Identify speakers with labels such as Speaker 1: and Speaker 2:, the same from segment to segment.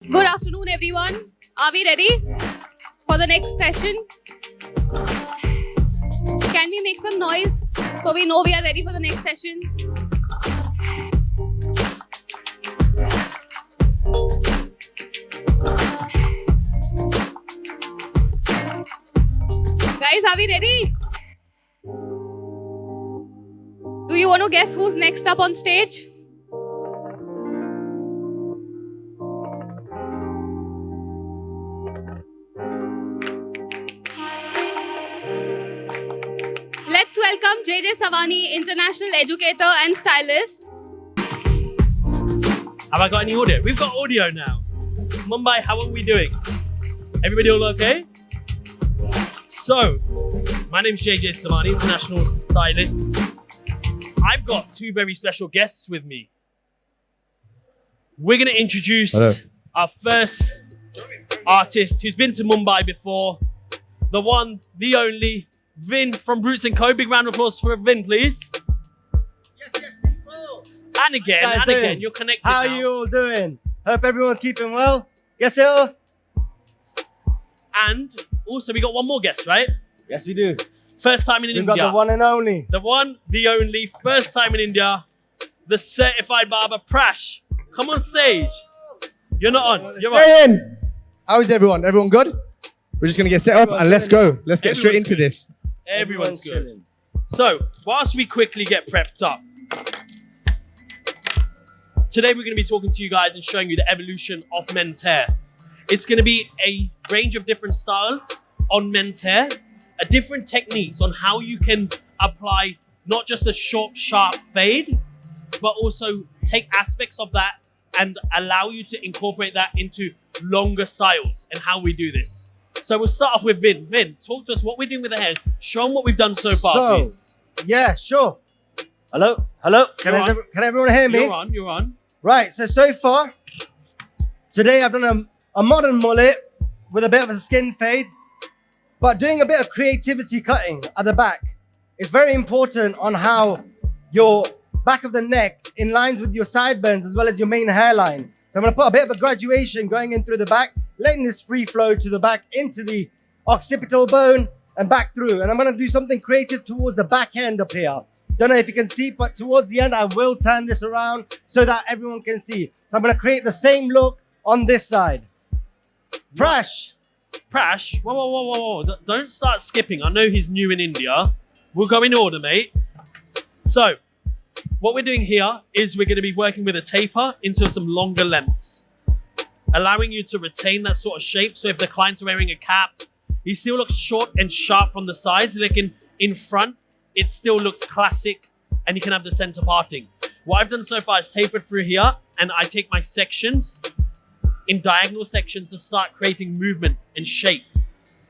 Speaker 1: Good afternoon, everyone. Are we ready for the next session? Can we make some noise so we know we are ready for the next session? Guys, are we ready? Do you want to guess who's next up on stage? Let's welcome JJ Savani, international educator and stylist.
Speaker 2: Have I got any audio? We've got audio now. Mumbai, how are we doing? Everybody all okay? So, my name's JJ Savani, international stylist. I've got two very special guests with me. We're going to introduce our first artist who's been to Mumbai before. The one, the only, Vin from Roots & Co. Big round of applause for Vin, please.
Speaker 3: Yes, people.
Speaker 2: And again, you're connected
Speaker 3: How
Speaker 2: now.
Speaker 3: are you all doing? Hope everyone's keeping well. Yes, sir.
Speaker 2: And also, we got one more guest, right?
Speaker 3: Yes, we do.
Speaker 2: First time in
Speaker 3: We've
Speaker 2: India.
Speaker 3: got the one and only.
Speaker 2: The one, the only, first time in India, the certified barber, Prash. Come on stage. You're not on. You're on.
Speaker 4: Ian, how is everyone? Everyone good? We're just going to get set up and let's go. Let's get straight into this.
Speaker 2: Everyone's good.
Speaker 3: chilling.
Speaker 2: So, whilst we quickly get prepped up, today we're going to be talking to you guys and showing you the evolution of men's hair. It's going to be a range of different styles on men's hair, different techniques on how you can apply not just a short, sharp fade, but also take aspects of that and allow you to incorporate that into longer styles and how we do this. So we'll start off with Vin. Vin, talk to us what we're doing with the hair. Show them what we've done so far, please.
Speaker 3: Yeah, sure. Hello? Can everyone hear me?
Speaker 2: You're on.
Speaker 3: Right, so far, today I've done a modern mullet with a bit of a skin fade, but doing a bit of creativity cutting at the back. It's very important on how your back of the neck in lines with your sideburns as well as your main hairline. So I'm going to put a bit of a graduation going in through the back, letting this free flow to the back into the occipital bone and back through. And I'm going to do something creative towards the back end up here. Don't know if you can see, but towards the end, I will turn this around so that everyone can see. So I'm going to create the same look on this side. Prash.
Speaker 2: Whoa. Don't start skipping. I know he's new in India. We'll go in order, mate. So, what we're doing here is we're going to be working with a taper into some longer lengths, allowing you to retain that sort of shape. So if the client's wearing a cap, he still looks short and sharp from the sides. Like in front, it still looks classic and you can have the center parting. What I've done so far is tapered through here and I take my sections in diagonal sections to start creating movement and shape,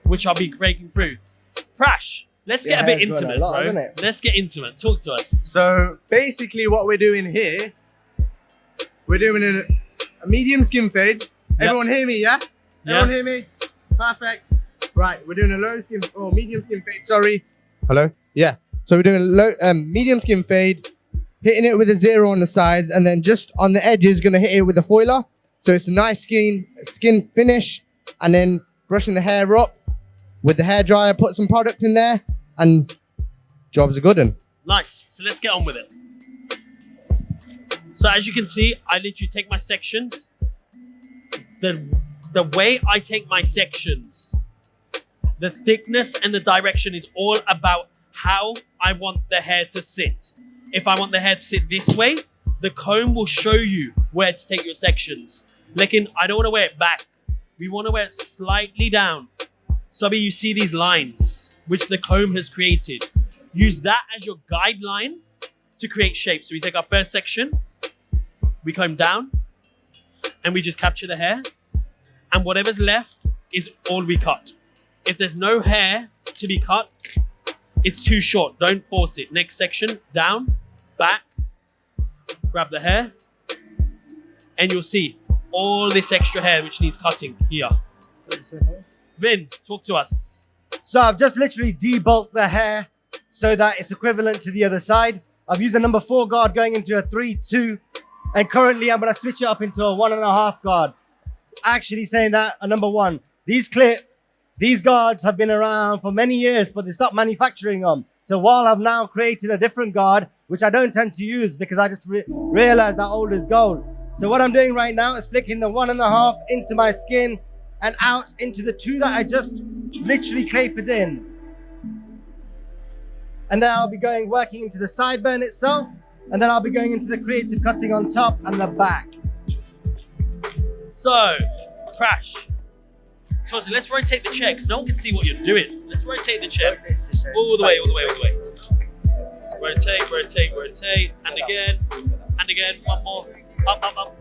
Speaker 2: which I'll be breaking through. Prash, let's get a bit intimate, bro. Let's get intimate. Talk to us.
Speaker 4: So basically what we're doing here, we're doing a medium skin fade. Everyone hear me, yeah? Everyone hear me? Perfect. Right, we're doing a low skin, medium skin fade, sorry. Hello? Yeah. So we're doing a low, medium skin fade, hitting it with a zero on the sides, and then just on the edges, gonna hit it with a foiler. So it's a nice skin finish, and then brushing the hair up with the hairdryer, put some product in there, and job's a good one.
Speaker 2: Nice. So let's get on with it. So as you can see, I literally take my sections. The way I take my sections, the thickness and the direction is all about how I want the hair to sit. If I want the hair to sit this way, the comb will show you where to take your sections. Like I don't want to wear it back. We want to wear it slightly down. So you see these lines, which the comb has created. Use that as your guideline to create shape. So we take our first section, we comb down, and we just capture the hair. And whatever's left is all we cut. If there's no hair to be cut, it's too short. Don't force it. Next section, down, back, grab the hair, and you'll see all this extra hair which needs cutting here. Vin, talk to us.
Speaker 3: So I've just literally debulked the hair so that it's equivalent to the other side. I've used a number 4 guard going into a 3-2, and currently I'm going to switch it up into a 1.5 guard. actually saying that number one, these clips, these guards have been around for many years, but they stopped manufacturing them. So while I've now created a different guard, which I don't tend to use because I just realized that old is gold. So what I'm doing right now is flicking the 1.5 into my skin and out into the 2 that I just literally clapered in. And then I'll be working into the sideburn itself, and then I'll be going into the creative cutting on top and the back.
Speaker 2: So, Crash. Tozi, let's rotate the chair because no one can see what you're doing. Let's rotate the chair all the way. Rotate, and again, one more, up.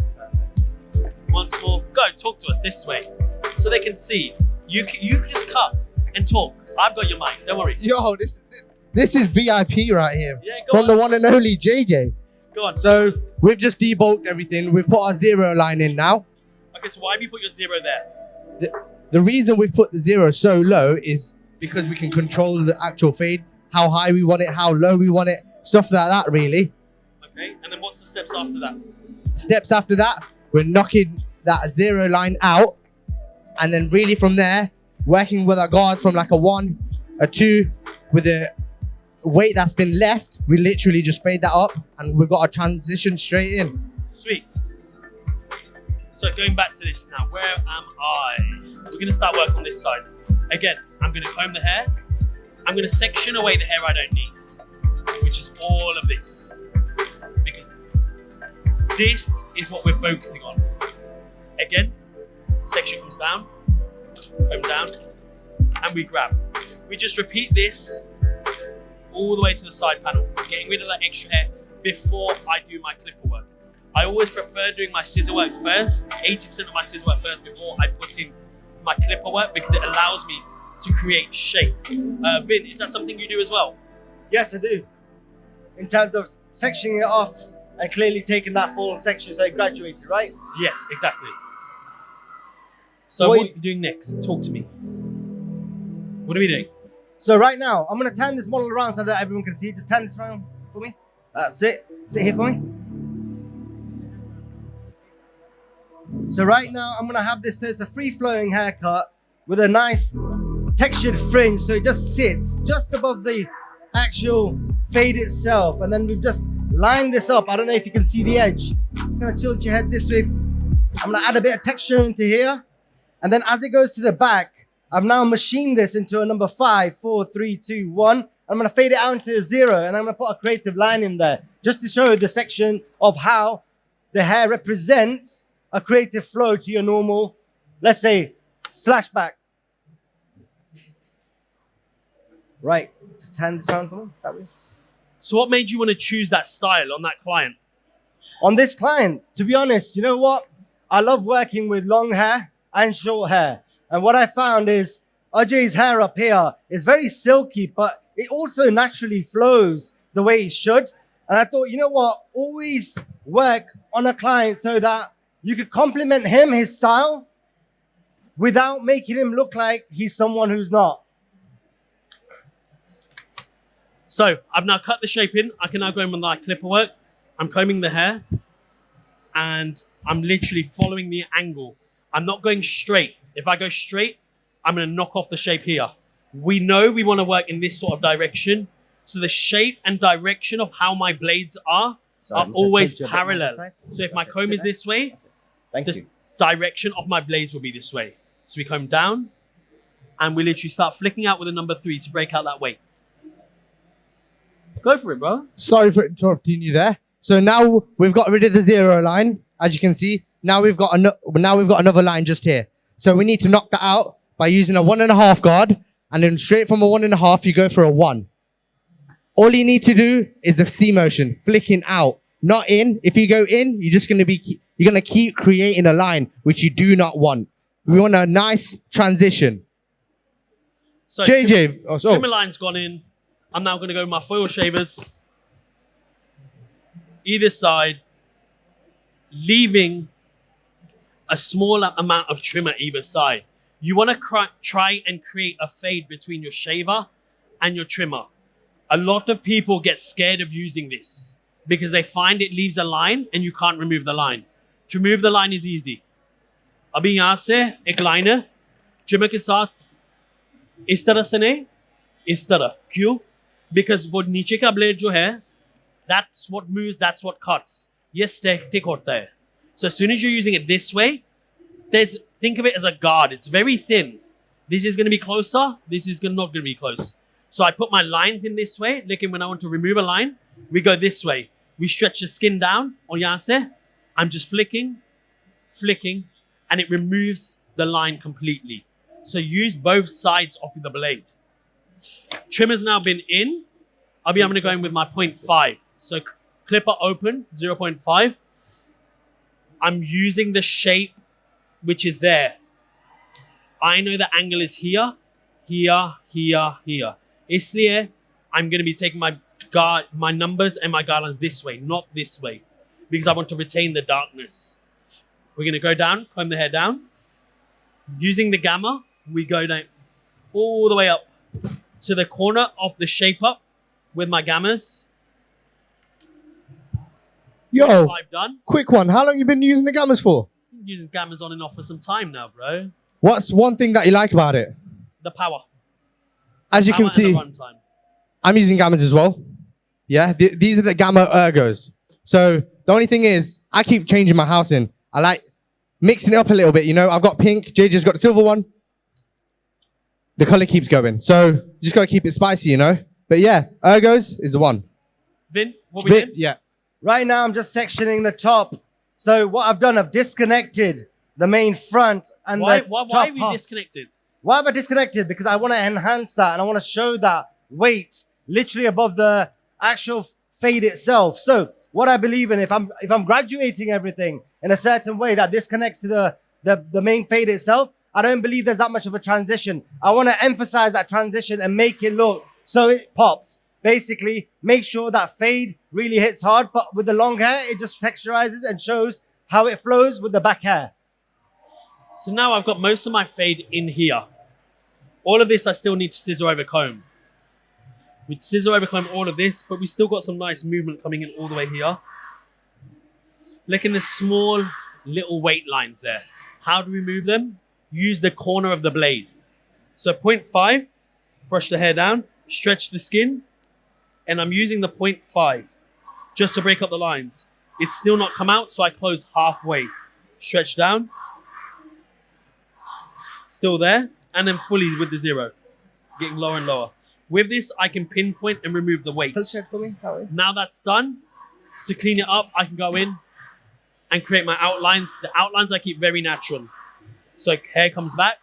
Speaker 2: Once more, go, talk to us this way so they can see. You can just cut and talk. I've got your mic, don't worry.
Speaker 4: Yo, this is VIP right here.
Speaker 2: Yeah, go
Speaker 4: From
Speaker 2: on.
Speaker 4: the one and only JJ.
Speaker 2: Go on.
Speaker 4: So we've just debulked everything. We've put our 0 line in now.
Speaker 2: Okay, so why have you put your 0 there?
Speaker 4: The reason we've put the 0 so low is because we can control the actual fade, how high we want it, how low we want it, stuff like that really.
Speaker 2: Okay, and then what's the steps after that?
Speaker 4: Steps after that, we're knocking that 0 line out, and then really from there, working with our guards from like a 1, a 2, with the weight that's been left, we literally just fade that up, and we've got a transition straight in.
Speaker 2: Sweet. So going back to this now, where am I? We're going to start work on this side. Again, I'm going to comb the hair. I'm going to section away the hair I don't need, which is all of this. Because this is what we're focusing on. Again, section comes down, comb down, and we grab. We just repeat this all the way to the side panel, getting rid of that extra hair before I do my clipper work. I always prefer doing my scissor work first, 80% of my scissor work first before I put in my clipper work because it allows me to create shape. Vin, is that something you do as well?
Speaker 3: Yes, I do. In terms of sectioning it off and clearly taking that full section so it graduated, right?
Speaker 2: Yes, exactly. So what are you doing next? Talk to me. What are we doing?
Speaker 3: So right now, I'm going to turn this model around so that everyone can see. Just turn this around for me. That's it. Sit here for me. So right now, I'm going to have this so it's a free-flowing haircut with a nice textured fringe. So it just sits just above the actual fade itself. And then we've just lined this up. I don't know if you can see the edge. I'm just going to tilt your head this way. I'm going to add a bit of texture into here. And then as it goes to the back, I've now machined this into a number 5, 4, 3, 2, 1. I'm going to fade it out into a 0, and I'm going to put a creative line in there just to show the section of how the hair represents a creative flow to your normal, let's say, slash back. Right, just hand this around for me, that way.
Speaker 2: So what made you want to choose that style on that client?
Speaker 3: On this client, to be honest, you know what? I love working with long hair and short hair. And what I found is Ajay's hair up here is very silky, but it also naturally flows the way it should. And I thought, you know what? Always work on a client so that you could compliment him, his style, without making him look like he's someone who's not.
Speaker 2: So I've now cut the shape in. I can now go in with my clipper work. I'm combing the hair and I'm literally following the angle. I'm not going straight. If I go straight, I'm going to knock off the shape here. We know we want to work in this sort of direction. So the shape and direction of how my blades are always parallel. So if my comb is this way, the direction of my blades will be this way. So we comb down and we literally start flicking out with a number 3 to break out that weight. Go for it, bro.
Speaker 4: Sorry for interrupting you there. So now we've got rid of the 0 line, as you can see. Now we've got another line just here. So we need to knock that out by using a 1.5 guard, and then straight from a 1.5 you go for a 1. All you need to do is the C motion, flicking out, not in. If you go in, you're gonna keep creating a line which you do not want. We want a nice transition.
Speaker 2: So
Speaker 4: JJ,
Speaker 2: trimmer line's gone in. I'm now going to go with my foil shavers, either side, leaving a smaller amount of trimmer either side. You want to try and create a fade between your shaver and your trimmer. A lot of people get scared of using this because they find it leaves a line and you can't remove the line. To remove the line is easy. अभी यहाँ से एक line है trimmer के साथ इस तरह से नहीं इस तरह क्यों बिकॉज वो नीचे का ब्लेड जो है that's what moves, that's what cuts. ये static होता है. So as soon as you're using it this way, think of it as a guard. It's very thin. This is going to be closer. This is not going to be close. So I put my lines in this way. Like when I want to remove a line, we go this way. We stretch the skin down. और यहाँ से, I'm just flicking, and it removes the line completely. So use both sides of the blade. Trimmer's now been in. Abhi, I'm going to go in with my 0.5. So clipper open, 0.5. I'm using the shape which is there. I know the angle is here. Isliye, I'm going to be taking my numbers and my guidelines this way, not this way. Because I want to retain the darkness. We're going to go down, comb the hair down. Using the gamma, we go down all the way up to the corner of the shape up with my gammas.
Speaker 5: Yo,
Speaker 2: 5 done.
Speaker 5: quick one. How long you been using the gammas for?
Speaker 2: Been using gammas on and off for some time now, bro.
Speaker 5: What's one thing that you like about it?
Speaker 2: The power.
Speaker 5: As you
Speaker 2: Power
Speaker 5: can see,
Speaker 2: and the runtime.
Speaker 5: I'm using gammas as well. Yeah, these are the gamma ergos. So the only thing is, I keep changing my house in. I like mixing it up a little bit. You know, I've got pink. JJ's got the silver one. The color keeps going. So you just got to keep it spicy, you know. But yeah, ergos is the one.
Speaker 2: Vin, what we did?
Speaker 5: Yeah.
Speaker 3: Right now, I'm just sectioning the top. So what I've done, I've disconnected the main front and
Speaker 2: Why
Speaker 3: the top
Speaker 2: have you
Speaker 3: half.
Speaker 2: disconnected?
Speaker 3: Why have I disconnected? Because I want to enhance that and I want to show that weight literally above the actual fade itself. So what I believe in, if I'm graduating everything in a certain way that this connects to the main fade itself, I don't believe there's that much of a transition. I want to emphasize that transition and make it look so it pops. Basically, make sure that fade really hits hard, but with the long hair, it just texturizes and shows how it flows with the back hair.
Speaker 2: So now I've got most of my fade in here. All of this I still need to scissor over comb. We'd scissor over comb all of this, but we still got some nice movement coming in all the way here. Look in the small little weight lines there. How do we move them? Use the corner of the blade. So 0.5, brush the hair down, stretch the skin, and I'm using the 0.5 just to break up the lines. It's still not come out, so I close halfway. Stretch down. Still there, and then fully with the 0. Getting lower and lower. With this, I can pinpoint and remove the weight.
Speaker 3: Still shed for me, sorry.
Speaker 2: Now that's done, to clean it up, I can go in and create my outlines. The outlines I keep very natural. So hair comes back.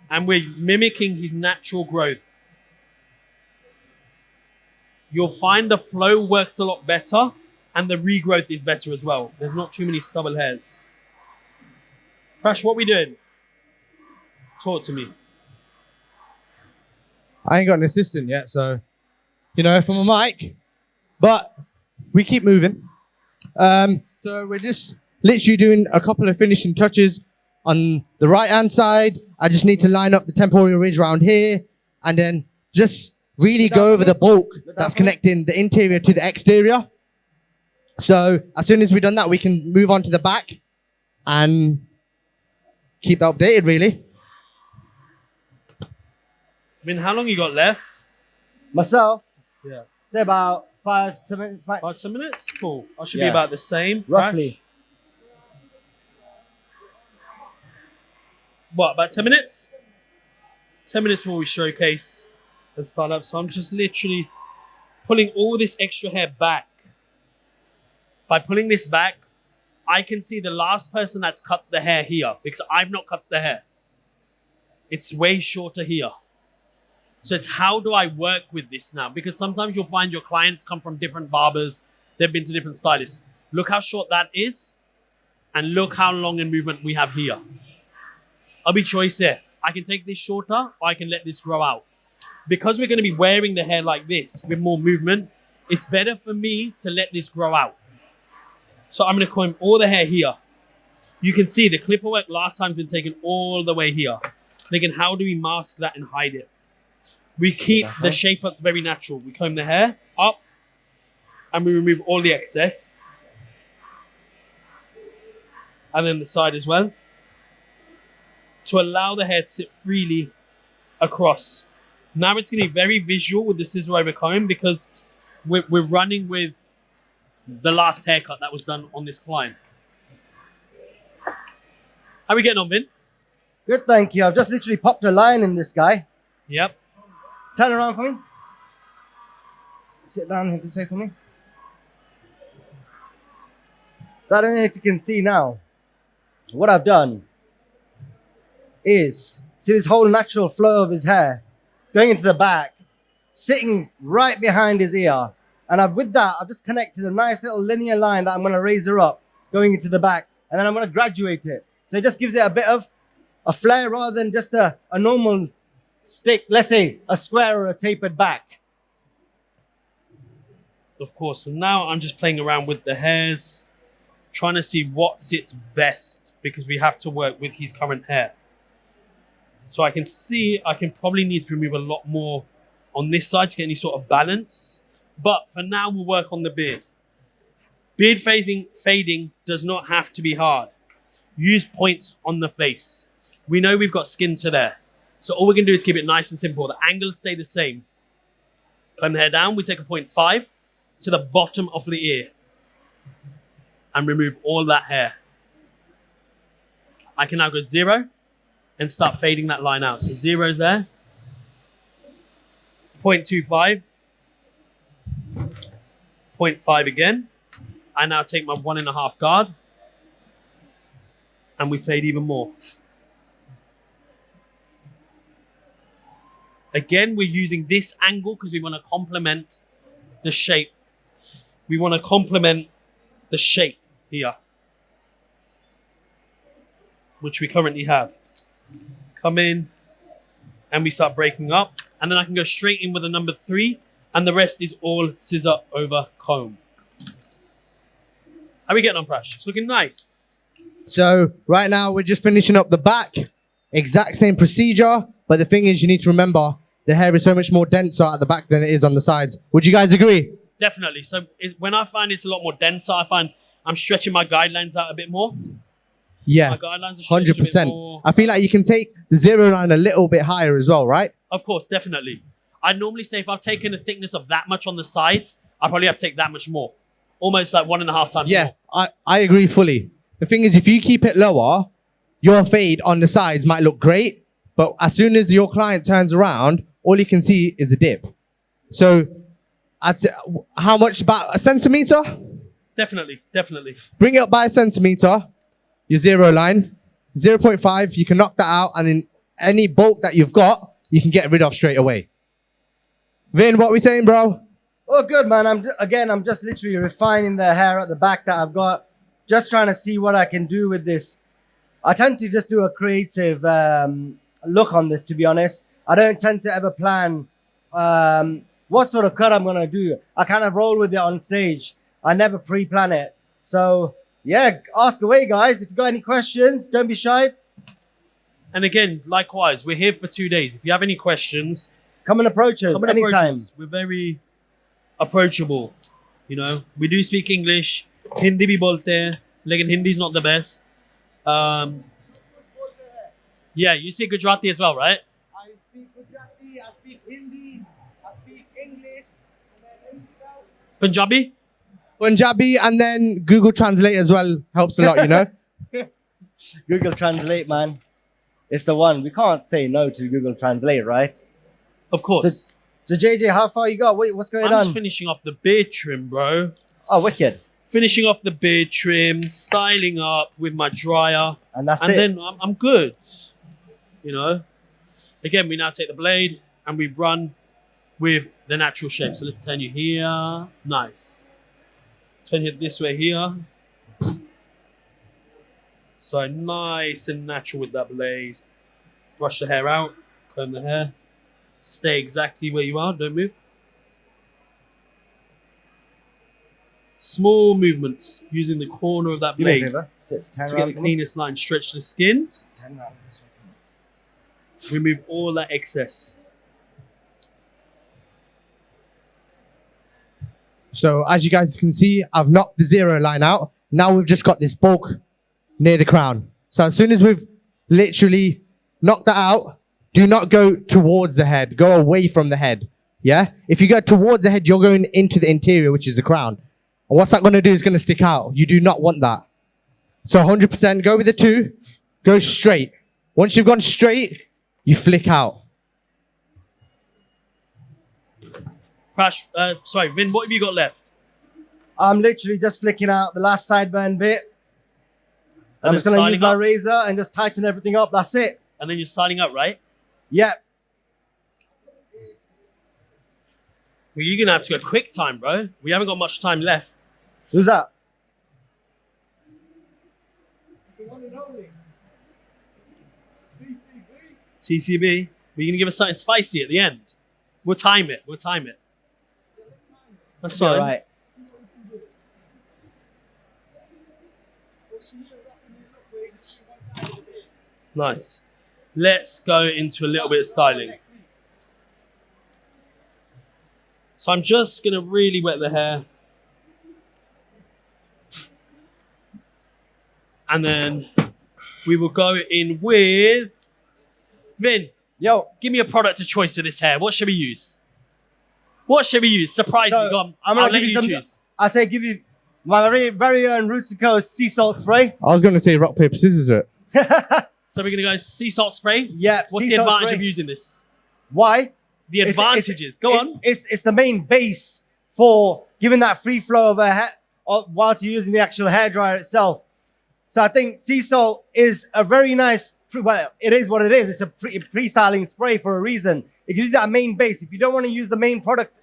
Speaker 2: And we're mimicking his natural growth. You'll find the flow works a lot better and the regrowth is better as well. There's not too many stubble hairs. Prash, what we doing? Talk to me.
Speaker 5: I ain't got an assistant yet, so, you know, from a mic, but we keep moving. So we're just literally doing a couple of finishing touches on the right-hand side. I just need to line up the temporal ridge around here and then just really go over the bulk that's connecting the interior to the exterior. So as soon as we've done that, we can move on to the back and keep that updated, really.
Speaker 2: I mean, how long you got left?
Speaker 3: Myself,
Speaker 2: Yeah.
Speaker 3: say about 5 to minutes max.
Speaker 2: 5 minutes? Cool. I should be
Speaker 3: Yeah.
Speaker 2: about the same.
Speaker 3: Roughly.
Speaker 2: Prash? What, about 10 minutes? 10 minutes before we showcase the startup. So I'm just literally pulling all this extra hair back. By pulling this back, I can see the last person that's cut the hair here because I've not cut the hair. It's way shorter here. So it's how do I work with this now? Because sometimes you'll find your clients come from different barbers. They've been to different stylists. Look how short that is. And look how long in movement we have here. I'll be choice here. I can take this shorter or I can let this grow out. Because we're going to be wearing the hair like this with more movement, it's better for me to let this grow out. So I'm going to comb all the hair here. You can see the clipper work last time's been taken all the way here. Again, how do we mask that and hide it? We keep the shape ups very natural. We comb the hair up and we remove all the excess. and then the side as well, to allow the hair to sit freely across. Now it's going to be very visual with the scissor over comb because we're running with the last haircut that was done on this client. How are we getting on, Vin?
Speaker 3: Good, thank you. I've just literally popped a line in this guy.
Speaker 2: Yep.
Speaker 3: Turn around for me. Sit down here this way for me. So I don't know if you can see now. What I've done is, see this whole natural flow of his hair going into the back, sitting right behind his ear. And with that, I've just connected a nice little linear line that I'm going to razor up going into the back. And then I'm going to graduate it. So it just gives it a bit of a flare rather than just a normal stick, let's say a square or a tapered back.
Speaker 2: Of course. And now I'm just playing around with the hairs, trying to see what sits best because we have to work with his current hair. So I can see I can probably need to remove a lot more on this side to get any sort of balance. But for now, we'll work on the beard. Beard fading does not have to be hard. Use points on the face. We know we've got skin to there. So all we're going to do is keep it nice and simple. The angles stay the same. Comb the hair down. We take a 0.5 to the bottom of the ear. And remove all that hair. I can now go 0 and start fading that line out. So 0 is there. 0.25. 0.5 again. I now take my 1.5 guard. And we fade even more. Again, we're using this angle because we want to complement the shape. We want to complement the shape here, which we currently have. Come in and we start breaking up. And then I can go straight in with a number 3 and the rest is all scissor over comb. How are we getting on, Prash? It's looking nice.
Speaker 5: So right now we're just finishing up the back. Exact same procedure. But the thing is, you need to remember the hair is so much more denser at the back than it is on the sides. Would you guys agree?
Speaker 2: Definitely. So when I find it's a lot more denser, I find I'm stretching my guidelines out a bit more.
Speaker 5: Yeah,
Speaker 2: My guidelines are stretched a bit
Speaker 5: 100%.
Speaker 2: more.
Speaker 5: I feel like you can take the 0 line a little bit higher as well, right?
Speaker 2: Of course, definitely. I'd normally say if I've taken a thickness of that much on the sides, I probably have to take that much more. Almost like 1.5 times
Speaker 5: Yeah,
Speaker 2: more.
Speaker 5: I agree fully. The thing is, if you keep it lower, your fade on the sides might look great, but as soon as your client turns around, all you can see is a dip. So, I'd say, how much? About a centimeter?
Speaker 2: Definitely, definitely.
Speaker 5: Bring it up by a centimeter, your 0 line. 0.5, you can knock that out, and in any bulk that you've got, you can get rid of straight away. Vin, what we saying, bro?
Speaker 3: Oh, good, man. I'm just literally refining the hair at the back that I've got. Just trying to see what I can do with this. I tend to just do a creative look on this, to be honest. I don't tend to ever plan what sort of cut I'm going to do. I kind of roll with it on stage. I never pre-plan it. So, yeah, ask away, guys. If you've got any questions, don't be shy.
Speaker 2: And again, likewise, we're here for 2 days. If you have any questions,
Speaker 3: come and approach us anytime.
Speaker 2: We're very approachable. You know, we do speak English. Hindi bhi bolte hain, lekin Hindi is not the best. Yeah, you speak Gujarati as well, right?
Speaker 4: I speak Gujarati, I speak Hindi, I speak English, and then anything else.
Speaker 2: Punjabi?
Speaker 5: Punjabi, and then Google Translate as well helps a lot, you know?
Speaker 3: Google Translate, man. It's the one. We can't say no to Google Translate, right?
Speaker 2: Of course.
Speaker 3: So JJ, how far you got? Wait, what's going
Speaker 2: I'm
Speaker 3: on?
Speaker 2: just finishing off the beard trim, bro.
Speaker 3: Oh, wicked.
Speaker 2: Finishing off the beard trim, styling up with my dryer.
Speaker 3: And that's
Speaker 2: and
Speaker 3: it.
Speaker 2: then I'm good. You know? Again, we now take the blade and we run with the natural shape. So let's turn you here. Nice. Turn you this way here. So nice and natural with that blade. Brush the hair out. Comb the hair. Stay exactly where you are. Don't move. Small movements using the corner of that
Speaker 3: Do me a
Speaker 2: blade
Speaker 3: favor. Sit, turn
Speaker 2: to get
Speaker 3: around
Speaker 2: the
Speaker 3: for me.
Speaker 2: cleanest line. Stretch the skin.
Speaker 3: Turn around this way for me.
Speaker 2: Remove all that excess.
Speaker 5: So as you guys can see, I've knocked the 0 line out. Now we've just got this bulk near the crown. So as soon as we've literally knocked that out, do not go towards the head. Go away from the head. Yeah? If you go towards the head, you're going into the interior, which is the crown. And what's that going to do is going to stick out. You do not want that. So 100%, go with the 2. Go straight. Once you've gone straight, you flick out.
Speaker 2: Prash, sorry, Vin, what have you got left?
Speaker 3: I'm literally just flicking out the last sideburn bit.
Speaker 2: And
Speaker 3: I'm
Speaker 2: then
Speaker 3: just going to use
Speaker 2: styling
Speaker 3: my
Speaker 2: up?
Speaker 3: razor and just tighten everything up. That's it.
Speaker 2: And then you're signing up, right?
Speaker 3: Yep.
Speaker 2: Well, you're going to have to go quick time, bro. We haven't got much time left.
Speaker 3: Who's that?
Speaker 2: TCB. But you're going to give us something spicy at the end. We'll time it. We'll time it. That's fine.
Speaker 3: All right.
Speaker 2: Nice. Let's go into a little bit of styling. So I'm just going to really wet the hair. And then we will go in with... Vin,
Speaker 3: Yo.
Speaker 2: give me a product of choice for this hair. What should we use? What should we use? Surprise me. Go on.
Speaker 3: I'm
Speaker 2: I'll
Speaker 3: gonna
Speaker 2: let
Speaker 3: give
Speaker 2: you
Speaker 3: you some.
Speaker 2: choose.
Speaker 3: I say give you my very own Roots & Co. sea salt spray.
Speaker 5: I was going to say rock, paper, scissors. It.
Speaker 2: So we're going to go sea salt spray.
Speaker 3: Yeah.
Speaker 2: What's
Speaker 3: sea
Speaker 2: the
Speaker 3: salt
Speaker 2: advantage
Speaker 3: spray.
Speaker 2: of using this?
Speaker 3: Why?
Speaker 2: The advantages. Go on.
Speaker 3: It's the main base for giving that free flow of a hair whilst you're using the actual hairdryer itself. So I think sea salt is a very nice. Well, it is what it is. It's a pre-styling spray for a reason. It gives you that main base. If you don't want to use the main product,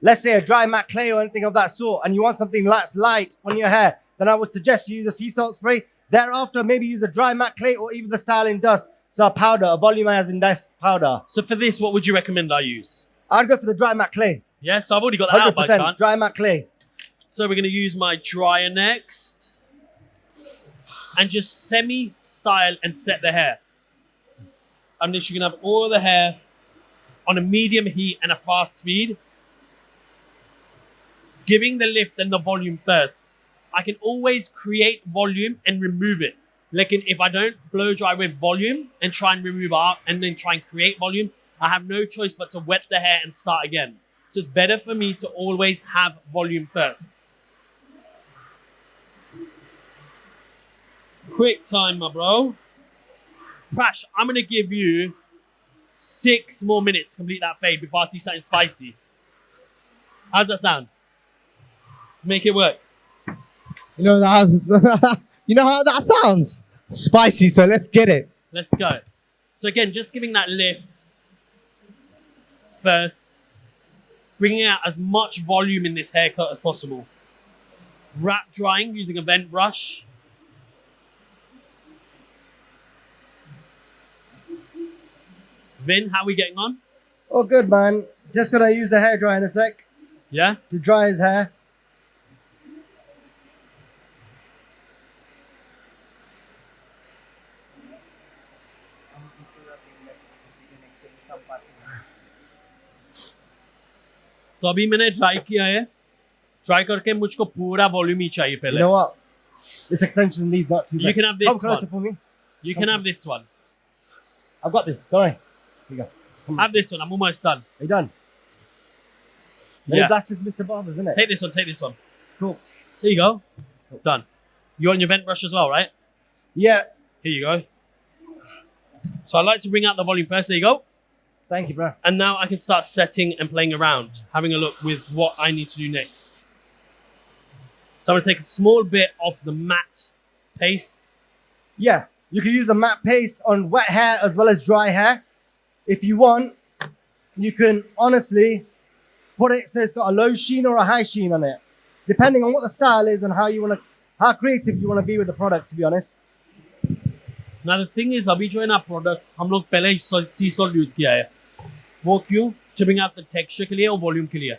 Speaker 3: let's say a dry matte clay or anything of that sort, and you want something that's light on your hair, then I would suggest you use a sea salt spray. Thereafter, maybe use a dry matte clay or even the styling dust. So a powder, a volumizing dust powder.
Speaker 2: So for this, what would you recommend I use?
Speaker 3: I'd go for the dry matte clay.
Speaker 2: Yeah, so I've already got that out by
Speaker 3: 100%
Speaker 2: chance.
Speaker 3: dry matte clay.
Speaker 2: So we're going to use my dryer next. And just semi-style and set the hair. I'm literally going to have all the hair on a medium heat and a fast speed. Giving the lift and the volume first. I can always create volume and remove it. Like if I don't blow dry with volume and try and remove out and then try and create volume, I have no choice but to wet the hair and start again. So it's better for me to always have volume first. Quick time, my bro. Prash, I'm going to give you 6 more minutes to complete that fade before I see something spicy. How's that sound? Make it work.
Speaker 5: You know you know how that sounds? Spicy, so let's get it.
Speaker 2: Let's go. So again, just giving that lift first. Bringing out as much volume in this haircut as possible. Wrap drying using a vent brush. Vin, how are we getting on?
Speaker 3: Oh, good, man. Just gonna use the hairdryer in a sec
Speaker 2: Yeah?
Speaker 3: to dry his hair.
Speaker 2: तो अभी मैंने try किया है try करके मुझको पूरा volume ही चाहिए
Speaker 3: You
Speaker 2: पहले
Speaker 3: know what? This extension leads not too
Speaker 2: You
Speaker 3: bad.
Speaker 2: can have this
Speaker 3: Come closer
Speaker 2: one.
Speaker 3: for me.
Speaker 2: You can have this one.
Speaker 3: I've got this. Don't worry. Here you go. Come on.
Speaker 2: Have this one. I'm almost done.
Speaker 3: Are you done? Let me
Speaker 2: Yeah.
Speaker 3: blast this Mr. Barber's, isn't it?
Speaker 2: Take this one. Take this one.
Speaker 3: Cool.
Speaker 2: Here you go. Done. You want your vent brush as well, right?
Speaker 3: Yeah.
Speaker 2: Here you go. So I like to bring out the volume first. There you go.
Speaker 3: Thank you, bro.
Speaker 2: And now I can start setting and playing around, having a look with what I need to do next. So I'm going to take a small bit of the matte paste.
Speaker 3: Yeah. You can use the matte paste on wet hair as well as dry hair. If you want, you can honestly put it so it's got a low sheen or a high sheen on it, depending on what the style is and how creative you want to be with the product, to be honest.
Speaker 2: Now the thing is, अभी जो है ना products हम लोग पहले ही sea salt use किया है. वो क्यों? To bring out the texture के लिए और volume के लिए.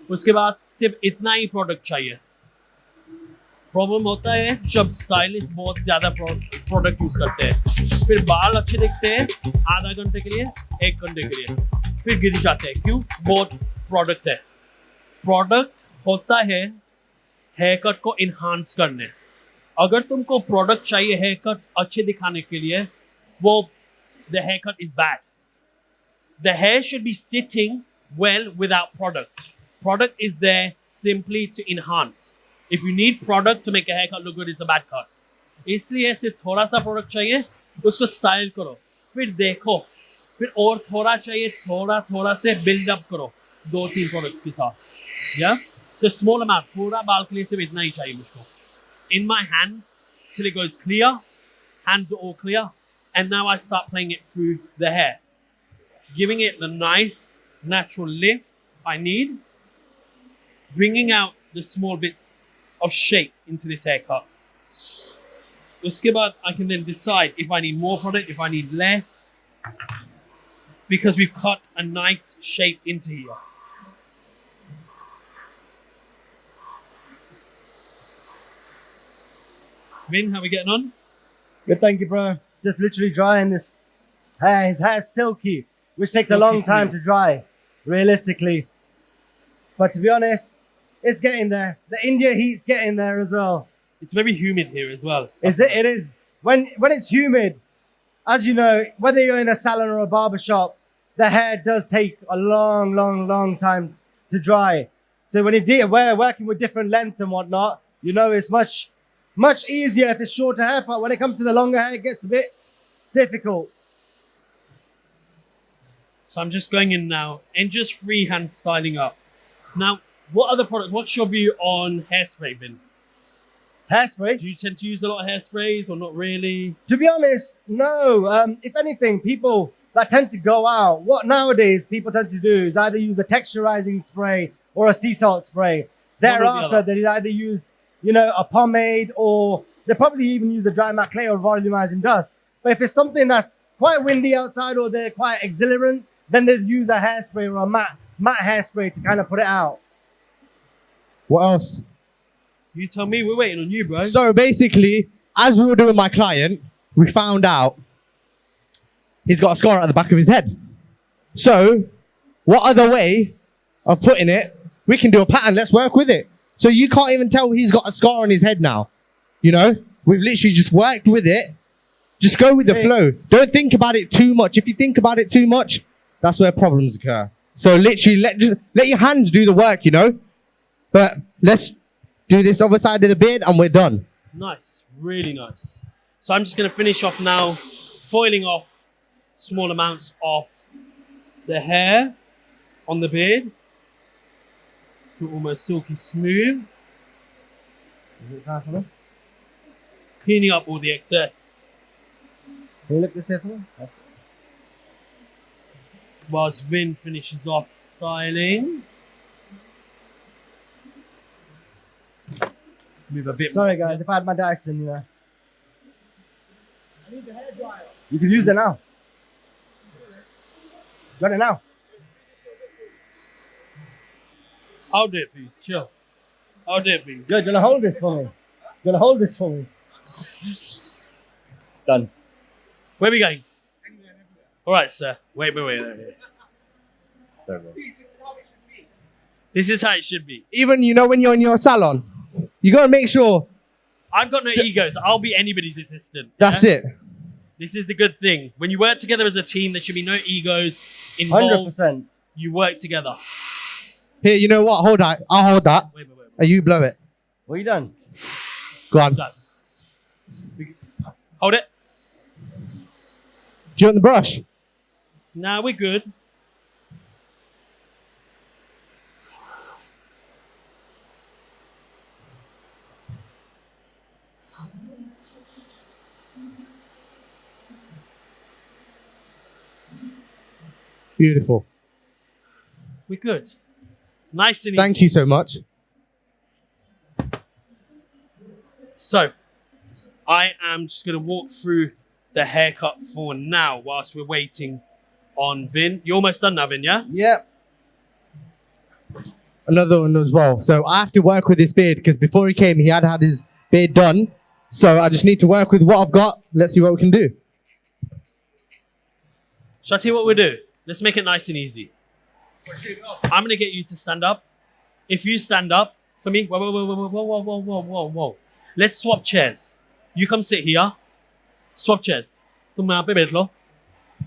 Speaker 2: उसके बाद सिर्फ इतना ही product चाहिए. प्रॉब्लम होता है जब स्टाइलिस्ट बहुत ज्यादा प्रोडक्ट यूज करते हैं, फिर बाल अच्छे दिखते हैं आधा घंटे के लिए, 1 घंटे के लिए, फिर गिर जाते हैं. क्यों? बहुत प्रोडक्ट है. प्रोडक्ट होता है हेयर कट को इन्हांस करने. अगर तुमको प्रोडक्ट चाहिए हेयर कट अच्छे दिखाने के लिए, वो the haircut is bad. The hair should be sitting well without product. Product is there simply to enhance. If you need product to make a haircut look good, it's a bad cut. इसलिए सिर्फ थोड़ा सा product चाहिए, उसको style करो, फिर देखो, फिर और थोड़ा चाहिए, थोड़ा थोड़ा से बिल्ड अप करो 2-3 प्रोडक्ट्स के साथ. Yeah? So small amount, पूरा बाल के लिए सिर्फ इतना ही चाहिए मुझको. In my hands till it goes clear, hands are all clear, and now I start playing it through the hair, giving it the nice natural lift I need, bringing out the small bits of shape into this haircut. Uske baad, I can then decide if I need more product, if I need less, because we've cut a nice shape into here. Vin, how are we getting on?
Speaker 3: Good, thank you, bro. Just literally drying this hair. His hair's silky, which takes a
Speaker 2: Silky
Speaker 3: long time
Speaker 2: smooth.
Speaker 3: to dry, realistically. But to be honest, it's getting there. The India heat's getting there as well.
Speaker 2: It's very humid here as well.
Speaker 3: It is. When it's humid, as you know, whether you're in a salon or a barber shop, the hair does take a long time to dry. So when we're working with different lengths and whatnot, you know, it's much easier if it's shorter hair. But when it comes to the longer hair, it gets a bit difficult.
Speaker 2: So I'm just going in now and just freehand styling up. Now, what other product? What's your view on hairspray, Vin?
Speaker 3: Hairspray?
Speaker 2: Do you tend to use a lot of hairsprays or not really?
Speaker 3: To be honest, no. If anything, people that tend to go out, what nowadays people tend to do is either use a texturizing spray or a sea salt spray. Thereafter,
Speaker 2: other.
Speaker 3: they either use, you know, a pomade, or they probably even use a dry matte clay or volumizing dust. But if it's something that's quite windy outside or they're quite exhilarant, then they'd use a hairspray or a matte hairspray to kind of put it out.
Speaker 5: What else?
Speaker 2: You tell me. We're waiting on you, bro.
Speaker 5: So basically, as we were doing my client, we found out he's got a scar at the back of his head. So, what other way of putting it? We can do a pattern. Let's work with it. So you can't even tell he's got a scar on his head now. You know, we've literally just worked with it. Just go with the flow. Don't think about it too much. If you think about it too much, that's where problems occur. So literally, let your hands do the work. You know, but let's do this other side of the beard and we're done.
Speaker 2: Nice, really nice. So I'm just going to finish off now, foiling off small amounts of the hair on the beard. So almost silky smooth. Cleaning up all the excess.
Speaker 3: Can you look this here for me?
Speaker 2: Whilst Vin finishes off styling. Move a bit.
Speaker 3: Sorry guys, if I had my Dyson, you know. You can use it now. Got it now.
Speaker 2: I'll do it for you. Chill. I'll do it for you.
Speaker 3: Good, you're gonna hold this for me. You're gonna hold this for me. Done.
Speaker 2: Where are we going? All right, sir. Wait.
Speaker 3: Sorry.
Speaker 2: This is how it should be.
Speaker 5: Even, you know, when you're in your salon, you got to make sure.
Speaker 2: I've got no egos. I'll be anybody's assistant.
Speaker 5: That's
Speaker 2: yeah?
Speaker 5: it.
Speaker 2: This is the good thing. When you work together as a team, there should be no egos involved.
Speaker 3: 100%.
Speaker 2: You work together.
Speaker 5: Here, you know what? Hold that. I'll hold that.
Speaker 2: Wait.
Speaker 5: And you blow it.
Speaker 3: What you done?
Speaker 5: Go on.
Speaker 2: Done. Hold it.
Speaker 5: Do you want the brush?
Speaker 2: Now we're good.
Speaker 5: Beautiful.
Speaker 2: We're good. Nice and easy.
Speaker 5: Thank you so much.
Speaker 2: So, I am just going to walk through the haircut for now whilst we're waiting on Vin. You're almost done now, Vin, yeah?
Speaker 3: Yep.
Speaker 5: Another one as well. So I have to work with this beard because before he came, he had his beard done. So I just need to work with what I've got. Let's see what we can do.
Speaker 2: Shall I see what we do? Let's make it nice and easy. I'm going to get you to stand up. If you stand up for me, whoa. Let's swap chairs. You come sit here. Swap chairs. तुम यहाँ पे बैठ लो.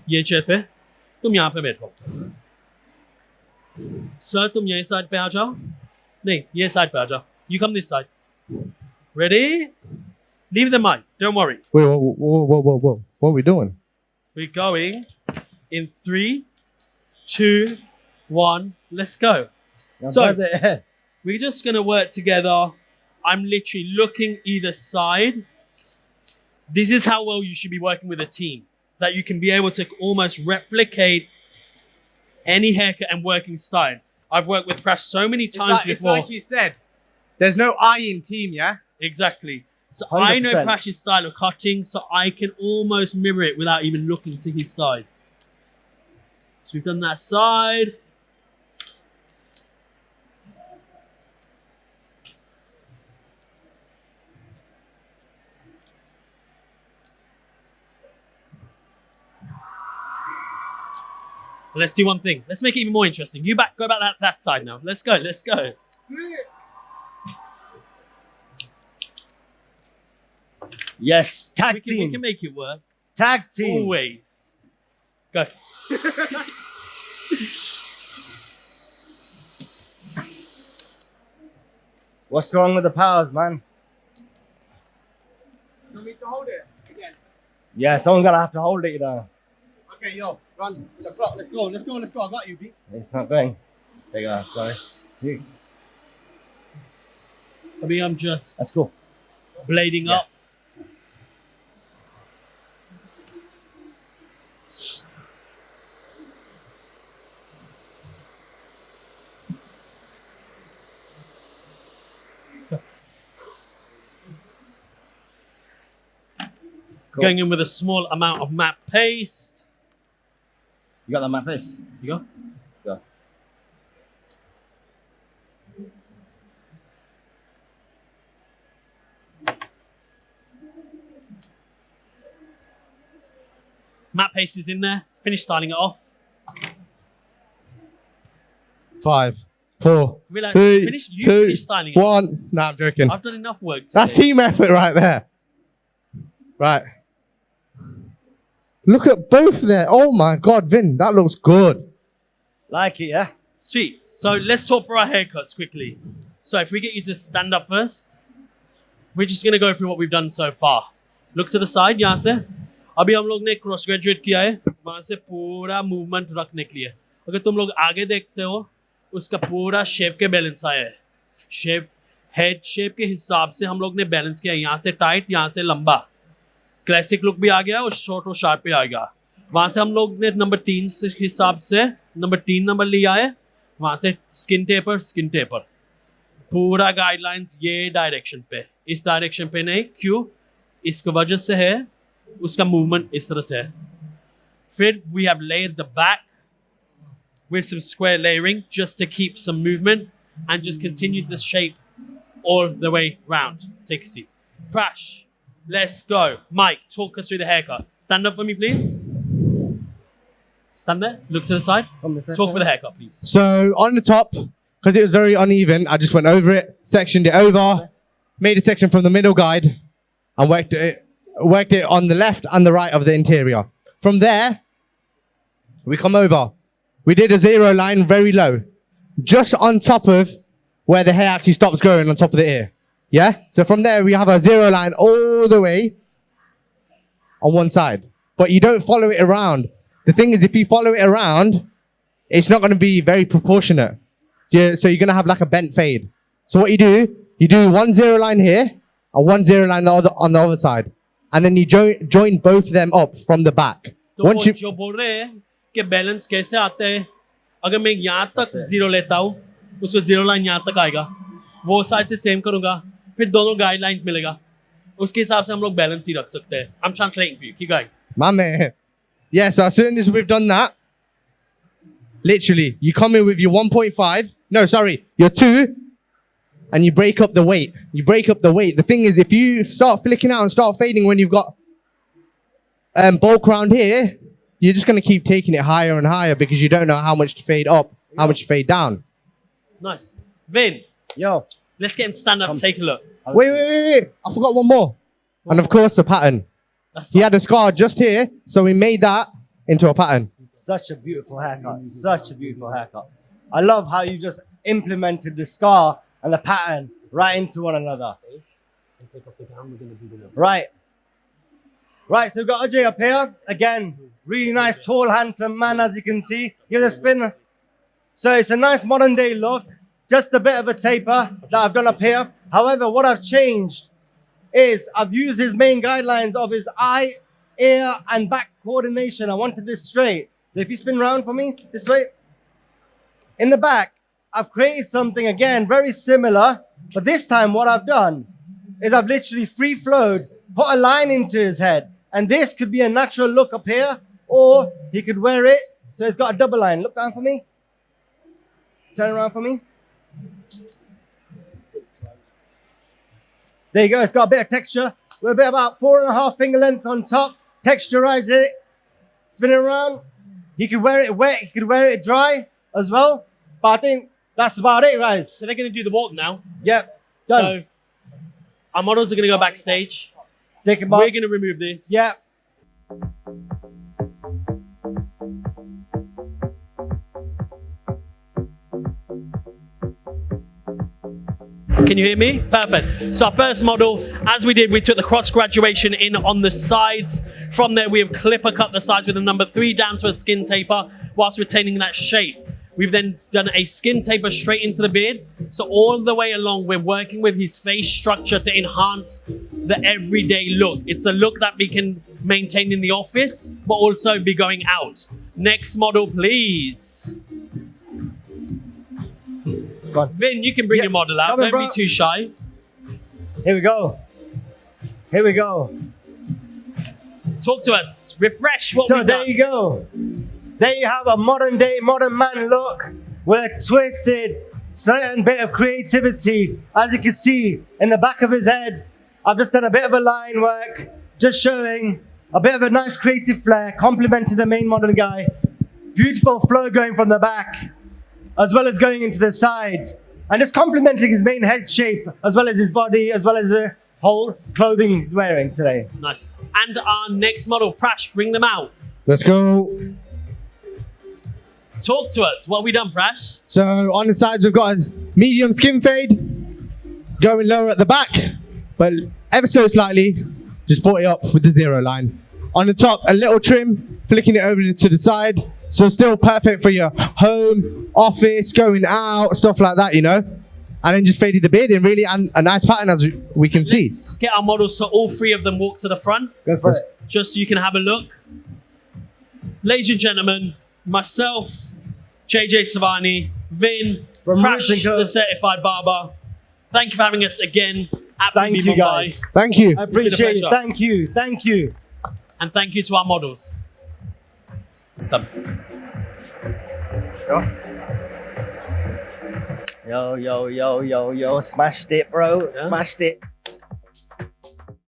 Speaker 2: ये chair पे. तुम यहाँ पे बैठो. Sir, तुम ये side पे आ जाओ. नहीं, ये side पे आ जाओ. You come this side. Ready? Leave the mic. Don't worry.
Speaker 5: Wait, whoa. What are we doing?
Speaker 2: We're going in 3, 2, 1. Let's go. So we're just gonna work together. I'm literally looking either side. This is how well you should be working with a team. That you can be able to almost replicate any haircut and working style. I've worked with Prash so many times
Speaker 4: It's
Speaker 2: before.
Speaker 4: like you said. There's no I in team, yeah?
Speaker 2: Exactly. So I know
Speaker 3: 100%.
Speaker 2: Prash's style of cutting, so I can almost mirror it without even looking to his side. So we've done that side. Let's do one thing. Let's make it even more interesting. You go back that side now. Let's go.
Speaker 3: Yes, tag
Speaker 2: We
Speaker 3: team.
Speaker 2: can make it work.
Speaker 3: Tag team.
Speaker 2: Always. Go.
Speaker 3: What's going on with the powers, man?
Speaker 4: You want me to hold it again?
Speaker 3: Yeah, someone's gonna have to hold it, you know.
Speaker 4: Okay, yo, run the clock. Let's go. I got you, B.
Speaker 3: It's not going. There you go. Sorry. You-
Speaker 2: I mean, I'm just
Speaker 3: That's cool.
Speaker 2: blading
Speaker 3: Yeah.
Speaker 2: up.
Speaker 3: Cool.
Speaker 2: Going in with a small amount of matte paste.
Speaker 3: You got that map piece?
Speaker 2: You go.
Speaker 3: Let's go.
Speaker 2: Matte paste is in there. Finish styling it off.
Speaker 5: 5, 4,
Speaker 2: Relax.
Speaker 5: 3,
Speaker 2: Finish. You
Speaker 5: 2,
Speaker 2: finish styling it.
Speaker 5: 1. Nah, I'm joking.
Speaker 2: I've done enough work today.
Speaker 5: That's team effort right there. Right. Look at both there. Oh my God, Vin, that looks good.
Speaker 3: Like it, yeah?
Speaker 2: Sweet. So let's talk for our haircuts quickly. So if we get you to stand up first, we're just gonna go through what we've done so far. Look to the side, यहाँ से. अभी हम लोग ने cross graduate किया है, वहाँ से पूरा मूवमेंट रखने के लिए. अगर तुम लोग आगे देखते हो, उसका पूरा शेप के बैलेंस आया है. शेप, हेड शेप के हिसाब से हम लोग ने बैलेंस किया है. यहाँ से टाइट, यहाँ से लंबा. क्लासिक लुक भी आ गया और शॉर्ट और शार्प भी आ गया. वहाँ से हम लोग ने नंबर 3 से हिसाब से नंबर 3 नंबर लिया है. वहाँ से स्किन टेपर. पूरा गाइडलाइंस ये डायरेक्शन पे, इस डायरेक्शन पे नहीं. क्यों? इसकी वजह से है, उसका मूवमेंट इस तरह से है. फिर we have layered the back with some square layering just to keep some movement and just continue the shape all the way round. Take a seat. Prash, let's go. Mike, talk us through the haircut. Stand up for me, please. Stand there. Look to the side.
Speaker 3: From the second.
Speaker 2: Talk for the haircut, please.
Speaker 5: So on the top, because it was very uneven, I just went over it, sectioned it over, made a section from the middle guide, and worked it on the left and the right of the interior. From there, we come over. We did a 0 line very low, just on top of where the hair actually stops growing on top of the ear. Yeah? So from there, we have a 0 line all the way on one side. But you don't follow it around. The thing is, if you follow it around, it's not going to be very proportionate. So you're going to have like a bent fade. So what you do 1 0 line here and 1 0 line on the other side. And then you join both of them up from the back.
Speaker 2: तो
Speaker 5: Once
Speaker 2: वो
Speaker 5: you,
Speaker 2: जो बोल रहे हैं कि balance कैसे आते हैं, अगर मैं यहाँ तक 0 लेता हूँ, उसको 0 लाइन यहाँ तक आएगा, वो साइड से सेम करूँगा, फिर दोनों गाइडलाइंस मिलेगा, उसके हिसाब से हम लोग बैलेंस ही रख सकते हैं. I'm translating for you. Keep going.
Speaker 5: my man. Yeah, so as soon as we've done that, literally, you come in with your 1.5, no, sorry, your 2, and you break up the weight. The thing is, if you start flicking out and start fading when you've got bulk around here, you're just going to keep taking it higher and higher because you don't know how much to fade up, how much to fade down.
Speaker 2: Nice. Vin,
Speaker 3: Yo,
Speaker 2: Let's get him to stand up and take a look.
Speaker 5: Wait. I forgot one more. And of course, the pattern.
Speaker 2: That's
Speaker 5: He had a scar just here, so we made that into a pattern.
Speaker 3: Such a beautiful haircut. Such a beautiful haircut. I love how you just implemented the scar and the pattern right into one another. Right. Right, so we've got Ajay up here. Again, really nice, tall, handsome man, as you can see. Give it a spin. So it's a nice modern day look. Just a bit of a taper that I've done up here. However, what I've changed is I've used his main guidelines of his eye, ear, and back coordination. I wanted this straight. So if you spin around for me, this way. In the back, I've created something, again, very similar. But this time, what I've done is I've literally free-flowed, put a line into his head. And this could be a natural look up here, or he could wear it. So it's got a double line. Look down for me. Turn around for me. There you go. It's got a bit of texture. With a bit about 4.5 finger length on top. Texturize it. Spin it around. He could wear it wet. He could wear it dry as well. But I think that's about it, guys.
Speaker 2: So they're going to do the walk now.
Speaker 3: Yep. Done.
Speaker 2: So our models are going to go backstage.
Speaker 3: Take it
Speaker 2: We're
Speaker 3: back.
Speaker 2: going to remove this.
Speaker 3: Yep.
Speaker 2: Can you hear me? Perfect. So our first model, as we did, we took the cross graduation in on the sides. From there, we have clipper cut the sides with a number 3 down to a skin taper whilst retaining that shape. We've then done a skin taper straight into the beard. So all the way along, we're working with his face structure to enhance the everyday look. It's a look that we can maintain in the office, but also be going out. Next model, please.
Speaker 3: Go on.
Speaker 2: Vin, you can bring your model out.
Speaker 3: Come in,
Speaker 2: Don't be
Speaker 3: bro.
Speaker 2: too shy.
Speaker 3: Here we go. Here we go.
Speaker 2: Talk to us. Refresh what
Speaker 3: So
Speaker 2: we've
Speaker 3: there
Speaker 2: done.
Speaker 3: you go. There you have a modern day, modern man look with a twisted, certain bit of creativity. As you can see in the back of his head, I've just done a bit of a line work, just showing a bit of a nice creative flair, complementing the main modern guy. Beautiful flow going from the back, as well as going into the sides, and just complementing his main head shape, as well as his body, as well as the whole clothing he's wearing today.
Speaker 2: Nice. And our next model, Prash, bring them out.
Speaker 5: Let's go.
Speaker 2: Talk to us. What have we done, Prash?
Speaker 5: So on the sides, we've got a medium skin fade, going lower at the back, but ever so slightly, just brought it up with the 0 line. On the top, a little trim, flicking it over to the side, so still perfect for your home, office, going out, stuff like that, you know? And then just faded the beard in really, and a nice pattern as we can see.
Speaker 2: Let's get our models so all 3 of them walk to the front,
Speaker 3: Go for it.
Speaker 2: just so you can have a look. Ladies and gentlemen, myself, JJ Savani, Vin,
Speaker 3: From
Speaker 2: Prash,
Speaker 3: Roots & Co.
Speaker 2: the certified barber. Thank you for having us again at
Speaker 3: Thank
Speaker 2: PB
Speaker 3: you,
Speaker 2: Mumbai.
Speaker 3: guys.
Speaker 5: Thank you.
Speaker 3: I appreciate it.
Speaker 2: pleasure.
Speaker 3: Thank you. Thank you.
Speaker 2: And thank you to our models. Done.
Speaker 3: Yo, yo, yo, yo, yo. Smashed it, bro.
Speaker 2: Yeah.
Speaker 3: Smashed it.